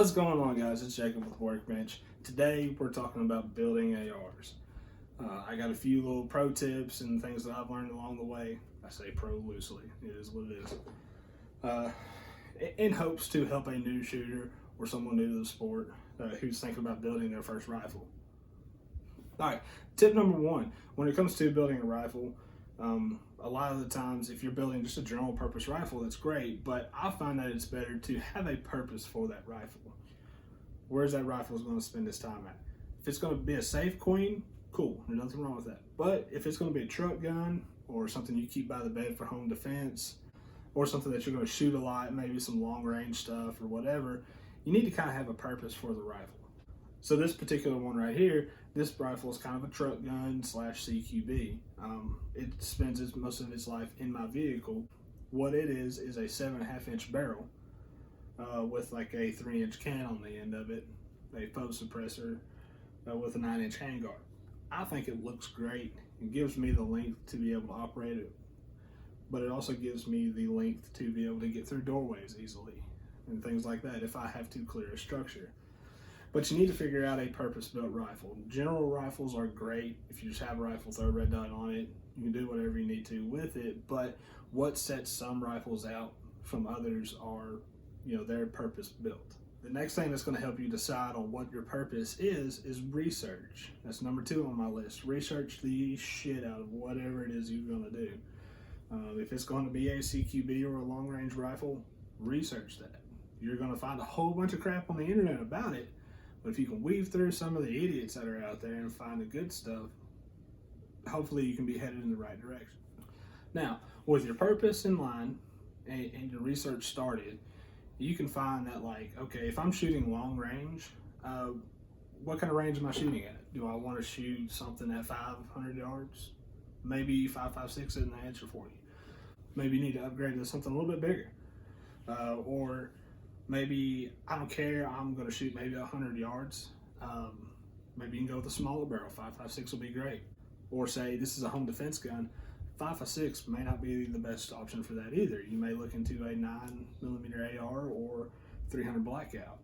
What's going on, guys? It's Jacob with Workbench. Today we're talking about building ARs. I got a few little pro tips and things that I've learned along the way. I say pro loosely, it is what it is. In hopes to help a new shooter or someone new to the sport who's thinking about building their first rifle. Alright, tip number one, when it comes to building a rifle, a lot of the times if you're building just a general purpose rifle, that's great, but I find that it's better to have a purpose for that rifle. Where's that rifle is going to spend its time at? If it's going to be a safe queen, cool, there's nothing wrong with that. But if it's going to be a truck gun or something you keep by the bed for home defense, or something that you're going to shoot a lot, maybe some long range stuff or whatever, you need to kind of have a purpose for the rifle. So this particular one right here, this rifle is kind of a truck gun slash CQB. It spends most of its life in my vehicle. What it is a 7.5 inch barrel with like a 3-inch can on the end of it, a faux suppressor with a 9-inch handguard. I think it looks great. It gives me the length to be able to operate it, but it also gives me the length to be able to get through doorways easily and things like that if I have to clear a structure. But you need to figure out a purpose-built rifle. General rifles are great. If you just have a rifle, throw a red dot on it, you can do whatever you need to with it. But what sets some rifles out from others are, they're purpose-built. The next thing that's going to help you decide on what your purpose is research. That's number 2 on my list. Research the shit out of whatever it is you're going to do. If it's going to be a CQB or a long-range rifle, research that. You're going to find a whole bunch of crap on the internet about it. But if you can weave through some of the idiots that are out there and find the good stuff, hopefully you can be headed in the right direction. Now, with your purpose in line and your research started, you can find that, like, okay, if I'm shooting long range, what kind of range am I shooting at? Do I want to shoot something at 500 yards? Maybe 5.56 isn't the answer for you. Maybe you need to upgrade to something a little bit bigger. Or maybe, I don't care, I'm going to shoot maybe 100 yards. Maybe you can go with a smaller barrel. 5.56 will be great. Or say this is a home defense gun. 5.56 may not be the best option for that either. You may look into a 9mm AR or 300 Blackout.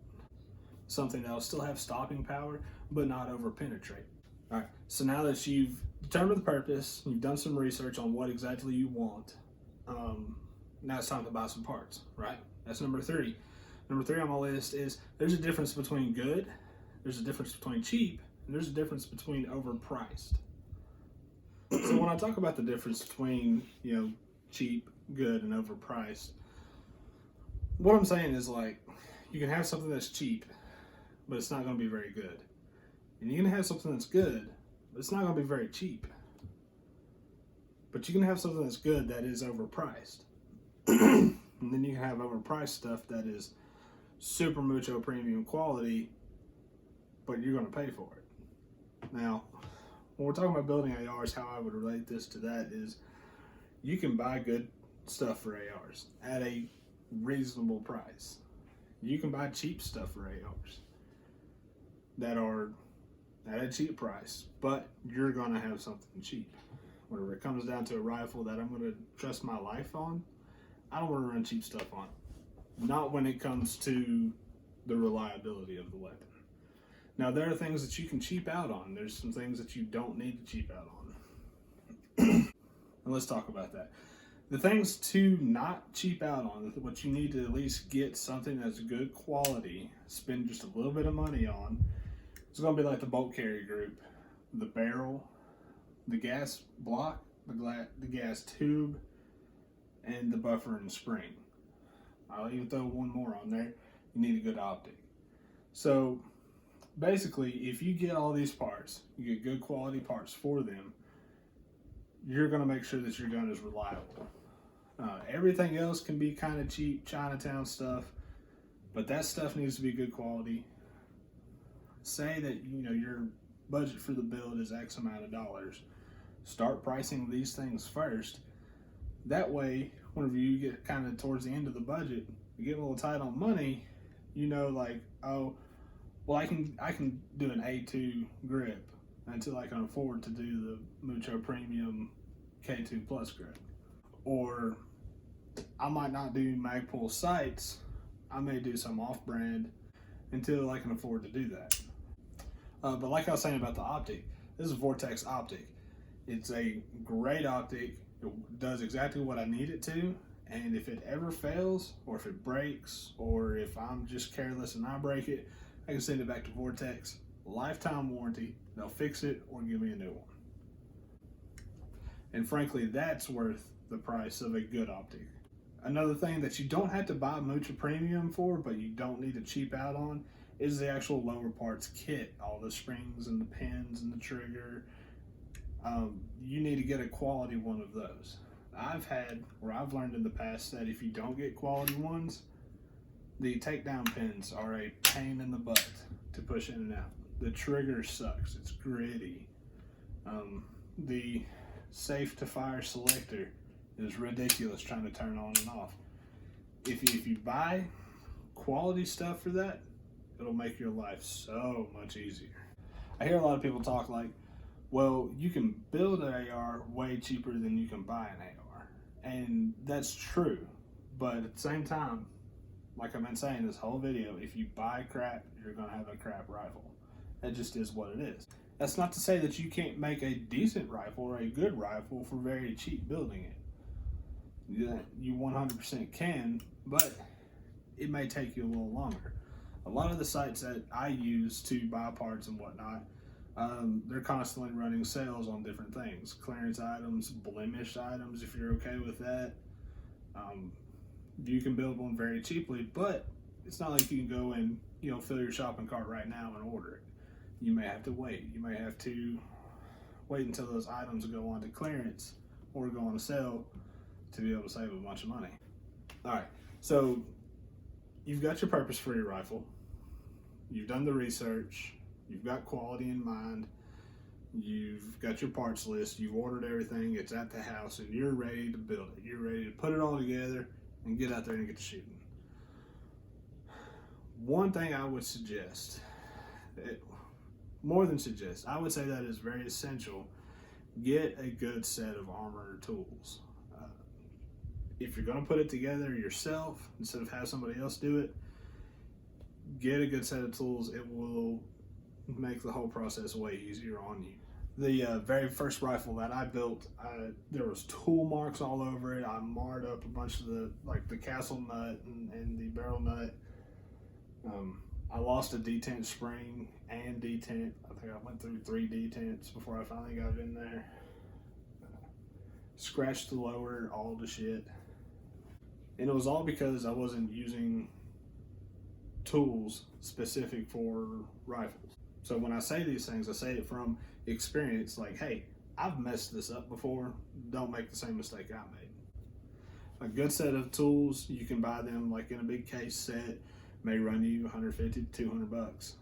Something that'll still have stopping power, but not over penetrate. All right, so now that you've determined the purpose, you've done some research on what exactly you want, now it's time to buy some parts, right? That's number 3. Number 3 on my list is there's a difference between good, there's a difference between cheap, and there's a difference between overpriced. So when I talk about the difference between, cheap, good, and overpriced, what I'm saying is, like, you can have something that's cheap, but it's not going to be very good. And you can have something that's good, but it's not going to be very cheap. But you can have something that's good that is overpriced. And then you can have overpriced stuff that is super mucho premium quality, but you're going to pay for it. Now, when we're talking about building ARs, how I would relate this to that is you can buy good stuff for ARs at a reasonable price. You can buy cheap stuff for ARs that are at a cheap price, but you're going to have something cheap. Whenever it comes down to a rifle that I'm going to trust my life on, I don't want to run cheap stuff on it. Not when it comes to the reliability of the weapon. Now, there are things that you can cheap out on. There's some things that you don't need to cheap out on. And let's talk about that. The things to not cheap out on, what you need to at least get something that's good quality, spend just a little bit of money on, it's going to be like the bolt carry group, the barrel, the gas block, the gas tube, and the buffer and spring. I'll even throw one more on there. You need a good optic. So basically, if you get all these parts, you get good quality parts for them, you're going to make sure that your gun is reliable. Everything else can be kind of cheap, Chinatown stuff, but that stuff needs to be good quality. Say that your budget for the build is X amount of dollars. Start pricing these things first. That way, whenever you get kind of towards the end of the budget, you get a little tight on money, like, oh, well, I can do an A2 grip until I can afford to do the Mucho Premium K2 Plus grip. Or I might not do Magpul sights. I may do some off-brand until I can afford to do that. But like I was saying about the optic, this is Vortex optic. It's a great optic. It does exactly what I need it to. And if it ever fails, or if it breaks, or if I'm just careless and I break it, I can send it back to Vortex. Lifetime warranty. They'll fix it or give me a new one. And frankly, that's worth the price of a good optic. Another thing that you don't have to buy much premium for, but you don't need to cheap out on, is the actual lower parts kit. All the springs and the pins and the trigger. You need to get a quality one of those. I've learned in the past that if you don't get quality ones, the takedown pins are a pain in the butt to push in and out. The trigger sucks. It's gritty. The safe to fire selector is ridiculous trying to turn on and off. If you buy quality stuff for that, it'll make your life so much easier. I hear a lot of people talk like, well, you can build an AR way cheaper than you can buy an AR. And that's true. But at the same time, like I've been saying this whole video, if you buy crap, you're going to have a crap rifle. That just is what it is. That's not to say that you can't make a decent rifle or a good rifle for very cheap building it. You 100% can, but it may take you a little longer. A lot of the sites that I use to buy parts and whatnot, they're constantly running sales on different things. Clearance items, blemished items, if you're okay with that. You can build one very cheaply, but it's not like you can go and fill your shopping cart right now and order it. You may have to wait. You may have to wait until those items go on to clearance or go on a sale to be able to save a bunch of money. All right, so you've got your purpose for your rifle. You've done the research. You've got quality in mind. You've got your parts list. You've ordered everything. It's at the house, and you're ready to build it. You're ready to put it all together and get out there and get to shooting. One thing I would suggest, more than suggest, I would say that is very essential. Get a good set of armor or tools. If you're going to put it together yourself instead of have somebody else do it, get a good set of tools. It will make the whole process way easier on you. The very first rifle that I built, there was tool marks all over it. I marred up a bunch of the castle nut and the barrel nut. I lost a detent spring and detent. I think I went through 3 detents before I finally got it in there. Scratched the lower, all the shit. And it was all because I wasn't using tools specific for rifles. So when I say these things, I say it from experience, like, hey, I've messed this up before. Don't make the same mistake I made. A good set of tools, you can buy them like in a big case set, may run you 150 to 200 bucks.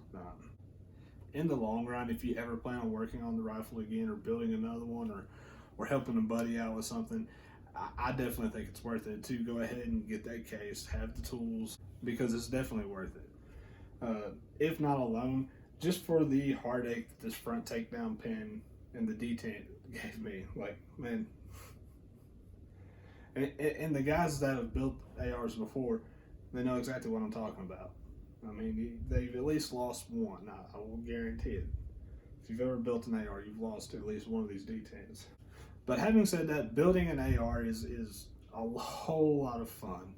In the long run, if you ever plan on working on the rifle again or building another one or helping a buddy out with something, I definitely think it's worth it to go ahead and get that case, have the tools, because it's definitely worth it. If not alone, just for the heartache that this front takedown pin and the detent gave me. Like, man. And the guys that have built ARs before, they know exactly what I'm talking about. I mean, they've at least lost one. I will guarantee it. If you've ever built an AR, you've lost at least one of these detents. But having said that, building an AR is a whole lot of fun.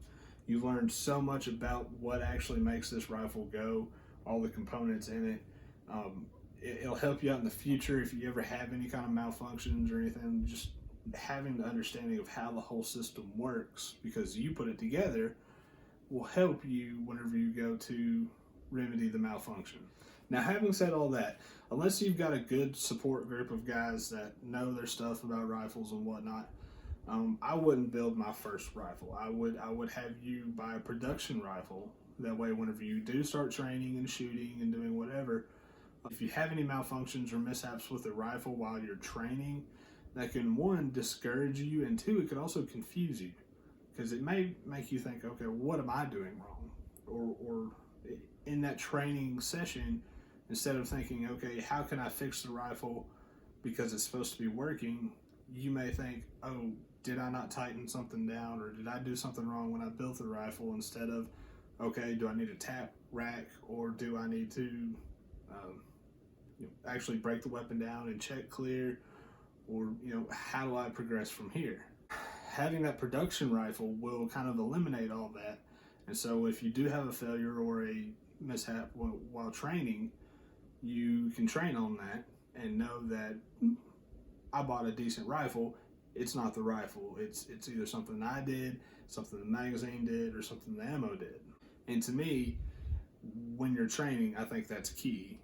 You learn so much about what actually makes this rifle go, all the components in it. It'll help you out in the future if you ever have any kind of malfunctions or anything. Just having the understanding of how the whole system works, because you put it together, will help you whenever you go to remedy the malfunction. Now, having said all that, unless you've got a good support group of guys that know their stuff about rifles and whatnot, I wouldn't build my first rifle. I would have you buy a production rifle. That way, whenever you do start training and shooting and doing whatever, if you have any malfunctions or mishaps with the rifle while you're training, that can, one, discourage you, and two, it could also confuse you, because it may make you think, okay, what am I doing wrong? Or in that training session, instead of thinking, okay, how can I fix the rifle because it's supposed to be working, you may think, oh, did I not tighten something down, or did I do something wrong when I built the rifle, instead of, okay, do I need a tap rack, or do I need to actually break the weapon down and check clear, or how do I progress from here? Having that production rifle will kind of eliminate all that. And so if you do have a failure or a mishap while training, you can train on that and know that I bought a decent rifle. It's not the rifle. It's either something I did, something the magazine did, or something the ammo did. And to me, when you're training, I think that's key.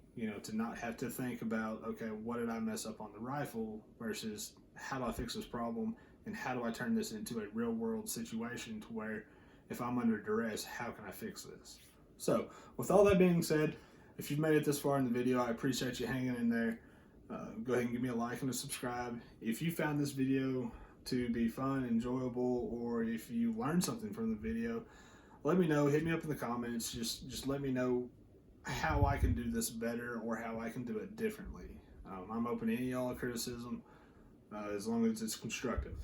To not have to think about, okay, what did I mess up on the rifle versus how do I fix this problem and how do I turn this into a real world situation to where if I'm under duress, how can I fix this? So with all that being said, if you've made it this far in the video, I appreciate you hanging in there. Go ahead and give me a like and a subscribe. If you found this video to be fun, enjoyable, or if you learned something from the video, let me know. Hit me up in the comments. Just let me know how I can do this better or how I can do it differently. I'm open to any y'all criticism as long as it's constructive.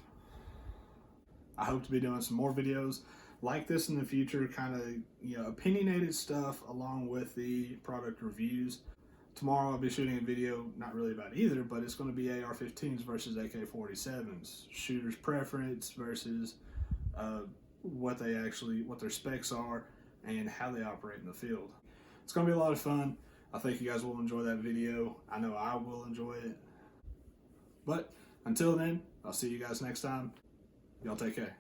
I hope to be doing some more videos like this in the future, kind of opinionated stuff along with the product reviews. Tomorrow I'll be shooting a video, not really about either, but it's going to be AR-15s versus AK-47s, shooter's preference versus what their specs are and how they operate in the field. It's going to be a lot of fun. I think you guys will enjoy that video. I know I will enjoy it. But until then, I'll see you guys next time. Y'all take care.